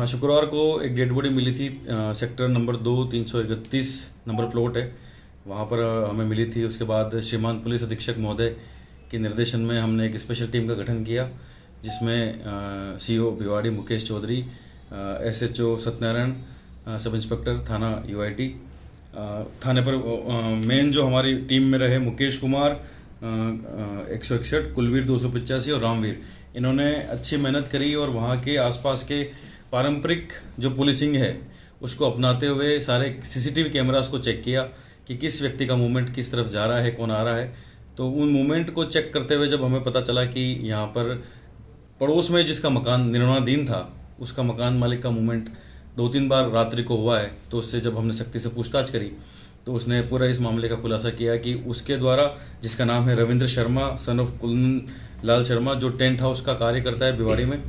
शुक्रवार को एक डेड बॉडी मिली थी। सेक्टर नंबर 2 331 नंबर प्लॉट है, वहाँ पर हमें मिली थी। उसके बाद श्रीमान पुलिस अधीक्षक महोदय के निर्देशन में हमने एक स्पेशल टीम का गठन किया, जिसमें CO Bhiwadi Mukesh Chaudhary, SHO Satyanarayan, sub inspector थाना UIT, थाने पर मेन जो हमारी टीम में रहे मुकेश कुमार 161, कुलवीर 285 और रामवीर। इन्होंने अच्छी मेहनत करी और वहाँ के आसपास के पारंपरिक जो पुलिसिंग है उसको अपनाते हुए सारे CCTV कैमरास को चेक किया कि किस व्यक्ति का मूवमेंट किस तरफ जा रहा है, कौन आ रहा है। तो उन मूवमेंट को चेक करते हुए जब हमें पता चला कि यहाँ पर पड़ोस में जिसका मकान निर्माणाधीन था उसका मकान मालिक का मूवमेंट 2-3 बार रात्रि को हुआ है, तो उससे जब हमने सख्ती से पूछताछ करी तो उसने पूरा इस मामले का खुलासा किया कि उसके द्वारा, जिसका नाम है रविंद्र शर्मा सन ऑफ कुंदन लाल शर्मा, जो टेंट हाउस का कार्य करता है भिवाड़ी में,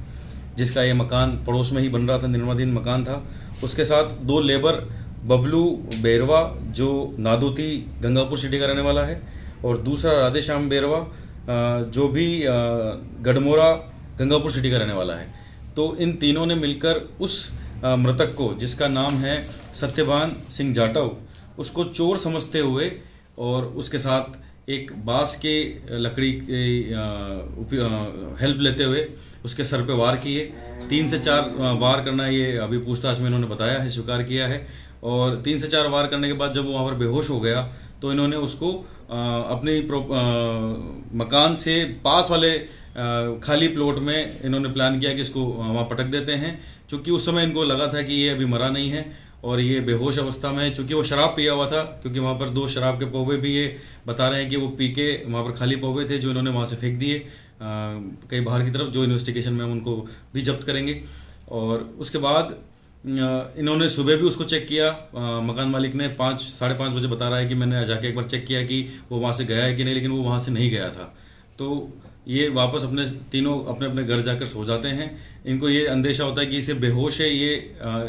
जिसका ये मकान पड़ोस में ही बन रहा था, निर्माणाधीन मकान था, उसके साथ 2 लेबर बबलू बेरवा जो नादोती गंगापुर सिटी का रहने वाला है, और दूसरा राधेश्याम बेरवा जो भी गढ़मोरा गंगापुर सिटी का रहने वाला है। तो इन तीनों ने मिलकर उस मृतक को, जिसका नाम है सत्यभान सिंह जाटव, उसको चोर समझते हुए और उसके साथ एक बांस के लकड़ी की हेल्प लेते हुए उसके सर पे वार किए। 3 से 4 वार करना, ये अभी पूछताछ में इन्होंने बताया है, स्वीकार किया है। और 3 से 4 वार करने के बाद जब वो वहाँ पर बेहोश हो गया तो इन्होंने उसको अपने मकान से पास वाले खाली प्लॉट में इन्होंने प्लान किया कि इसको वहाँ पटक देते हैं। चूँकि उस समय इनको लगा था कि ये अभी मरा नहीं है और ये बेहोश अवस्था में है, चूँकि वो शराब पिया हुआ था, क्योंकि वहाँ पर 2 शराब के पौवे भी ये बता रहे हैं कि वो पी के वहाँ पर खाली पौवे थे जो इन्होंने वहाँ से फेंक दिए कहीं बाहर की तरफ, जो इन्वेस्टिगेशन में उनको भी जब्त करेंगे। और उसके बाद इन्होंने सुबह भी उसको चेक किया। मकान मालिक ने 5-5:30 बजे बता रहा है कि मैंने जाके एक बार चेक किया कि वो वहाँ से गया है कि नहीं, लेकिन वो वहाँ से नहीं गया था। तो ये वापस तीनों अपने अपने घर जाकर सो जाते हैं। इनको ये अंदेशा होता है कि इसे बेहोश है, ये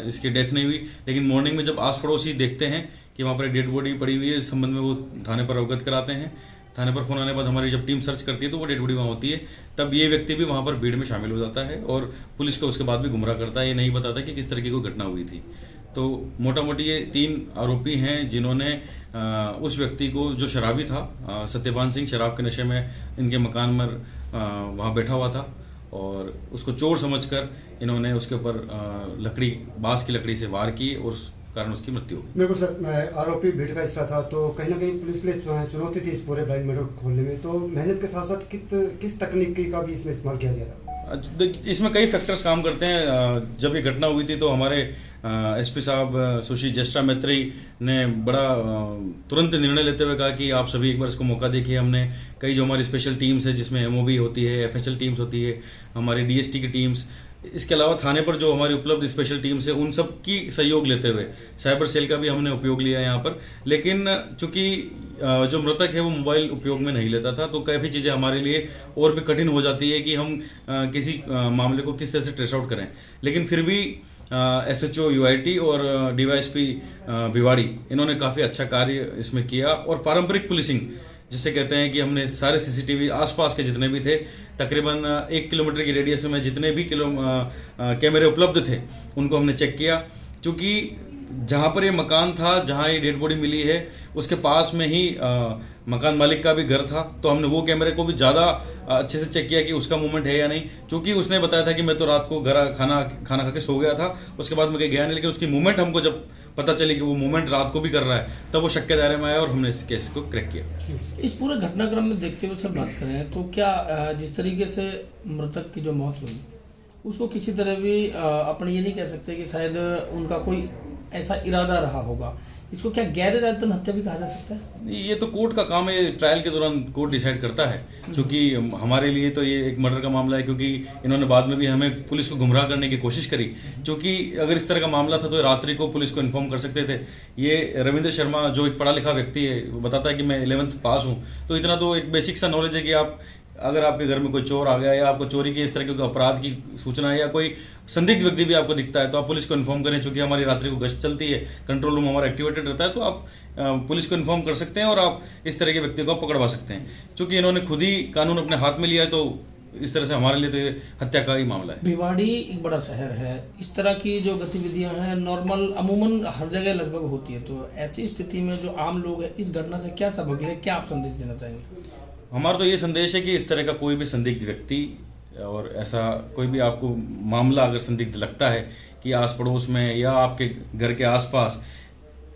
इसकी डेथ नहीं हुई, लेकिन मॉर्निंग में जब आस पड़ोसी देखते हैं कि वहाँ पर एक डेड बॉडी पड़ी हुई है, इस संबंध में वो थाने पर अवगत कराते हैं। थाने पर फ़ोन आने के बाद हमारी जब टीम सर्च करती है तो वो डेड बॉडी वहाँ होती है, तब ये व्यक्ति भी वहाँ पर भीड़ में शामिल हो जाता है और पुलिस को उसके बाद भी गुमराह करता है। ये नहीं बताता कि किस तरीके की घटना हुई थी। तो मोटा मोटी ये 3 आरोपी हैं जिन्होंने उस व्यक्ति को, जो शराबी था, सत्यभान सिंह, शराब के नशे में इनके मकान में वहाँ बैठा हुआ था, और उसको चोर समझकर इन्होंने उसके ऊपर बांस की लकड़ी से वार किए और उस कारण उसकी मृत्यु हो गई। बिल्कुल सर, आरोपी भीड़ का हिस्सा था, तो कहीं ना कहीं पुलिस के लिए चुनौती थी इस पूरे ब्लाइंड मर्डर को खोलने में। तो मेहनत के साथ साथ किस तकनीक का भी इसमें इस्तेमाल किया गया था? इसमें कई फैक्टर्स काम करते हैं। जब ये घटना हुई थी तो हमारे SP साहब सुश्री जस्टा मैत्री ने बड़ा तुरंत निर्णय लेते हुए कहा कि आप सभी एक बार इसको मौका देखिए। हमने कई जो हमारी स्पेशल टीम्स है, जिसमें MOB होती है, FSL टीम्स होती है, हमारी DST की टीम्स, इसके अलावा थाने पर जो हमारी उपलब्ध स्पेशल टीम्स है, उन सब की सहयोग लेते हुए साइबर सेल का भी हमने उपयोग लिया यहाँ पर। लेकिन चूंकि जो मृतक है वो मोबाइल उपयोग में नहीं लेता था, तो काफ़ी चीज़ें हमारे लिए और भी कठिन हो जाती है कि हम किसी मामले को किस तरह से ट्रेस आउट करें। लेकिन फिर भी SHO UIT और DYSP भिवाड़ी, इन्होंने काफ़ी अच्छा कार्य इसमें किया। और पारंपरिक पुलिसिंग जिसे कहते हैं कि हमने सारे CCTV आसपास के जितने भी थे, तकरीबन 1 किलोमीटर की रेडियस में जितने भी कैमरे उपलब्ध थे उनको हमने चेक किया। क्योंकि जहाँ पर ये मकान था, जहाँ ये डेड बॉडी मिली है, उसके पास में ही मकान मालिक का भी घर था, तो हमने वो कैमरे को भी ज़्यादा अच्छे से चेक किया कि उसका मूवमेंट है या नहीं। क्योंकि उसने बताया था कि मैं तो रात को घर खाना खा के सो गया था, उसके बाद मैं कहीं गया नहीं, लेकिन उसकी मूवमेंट हमको जब पता चली कि वो मूवमेंट रात को भी कर रहा है, तब वो शक के दायरे में आया और हमने इस केस को क्रैक किया। इस पूरे घटनाक्रम में देखते हुए सर बात करें तो क्या जिस तरीके से मृतक की जो मौत हुई उसको किसी तरह भी अपन ये नहीं कह सकते कि शायद उनका कोई ऐसा इरादा रहा होगा, इसको क्या गैर इरादतन हत्या भी कहा जा सकता है? ये तो कोर्ट का काम है, ट्रायल के दौरान कोर्ट डिसाइड करता है। क्योंकि हमारे लिए तो ये एक मर्डर का मामला है, क्योंकि इन्होंने बाद में भी हमें पुलिस को गुमराह करने की कोशिश करी। क्योंकि अगर इस तरह का मामला था तो रात्रि को पुलिस को इन्फॉर्म कर सकते थे। ये रविंद्र शर्मा जो एक पढ़ा लिखा व्यक्ति है, वो बताता है कि मैं 11th पास हूँ, तो इतना तो एक बेसिक सा नॉलेज है कि आप अगर आपके घर में कोई चोर आ गया या आपको चोरी के इस तरह के अपराध की सूचना है या कोई संदिग्ध व्यक्ति भी आपको दिखता है, तो आप पुलिस को इन्फॉर्म करें। चूंकि हमारी रात्रि को गश्त चलती है, कंट्रोल रूम हमारा एक्टिवेटेड रहता है, तो आप पुलिस को इन्फॉर्म कर सकते हैं और आप इस तरह के व्यक्तियों को पकड़वा सकते हैं। चूंकि इन्होंने खुद ही कानून अपने हाथ में लिया है, तो इस तरह से हमारे लिए तो ये हत्या का ही मामला है। भिवाड़ी एक बड़ा शहर है, इस तरह की जो गतिविधियां हैं नॉर्मल अमूमन हर जगह लगभग होती है, तो ऐसी स्थिति में जो आम लोग हैं इस घटना से क्या सबक ले, क्या आप संदेश देना चाहेंगे? हमारा तो ये संदेश है कि इस तरह का कोई भी संदिग्ध व्यक्ति और ऐसा कोई भी आपको मामला अगर संदिग्ध लगता है कि आस पड़ोस में या आपके घर के आसपास,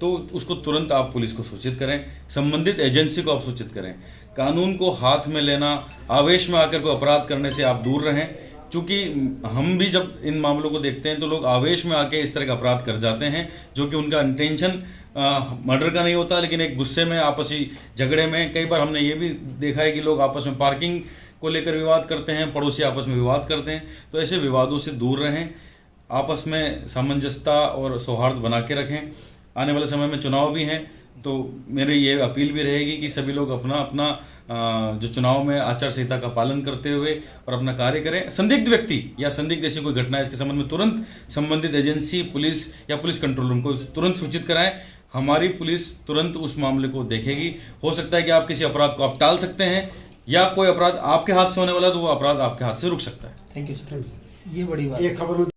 तो उसको तुरंत आप पुलिस को सूचित करें, संबंधित एजेंसी को आप सूचित करें। कानून को हाथ में लेना, आवेश में आकर कोई अपराध करने से आप दूर रहें, क्योंकि हम भी जब इन मामलों को देखते हैं तो लोग आवेश में आके इस तरह का अपराध कर जाते हैं, जो कि उनका इंटेंशन मर्डर का नहीं होता, लेकिन एक गुस्से में आपसी झगड़े में। कई बार हमने ये भी देखा है कि लोग आपस में पार्किंग को लेकर विवाद करते हैं, पड़ोसी आपस में विवाद करते हैं। तो ऐसे विवादों से दूर रहें, आपस में सामंजस्यता और सौहार्द बना के रखें। आने वाले समय में चुनाव भी हैं, तो मेरी ये अपील भी रहेगी कि सभी लोग अपना अपना जो चुनाव में आचार संहिता का पालन करते हुए और अपना कार्य करें। संदिग्ध व्यक्ति या संदिग्ध ऐसी कोई घटना है इसके संबंध में तुरंत संबंधित एजेंसी, पुलिस या पुलिस कंट्रोल रूम को तुरंत सूचित कराएं। हमारी पुलिस तुरंत उस मामले को देखेगी। हो सकता है कि आप किसी अपराध को आप टाल सकते हैं, या कोई अपराध आपके हाथ से होने वाला है तो वो अपराध आपके हाथ से रुक सकता है। थैंक यू सर, ये बड़ी बात ये खबर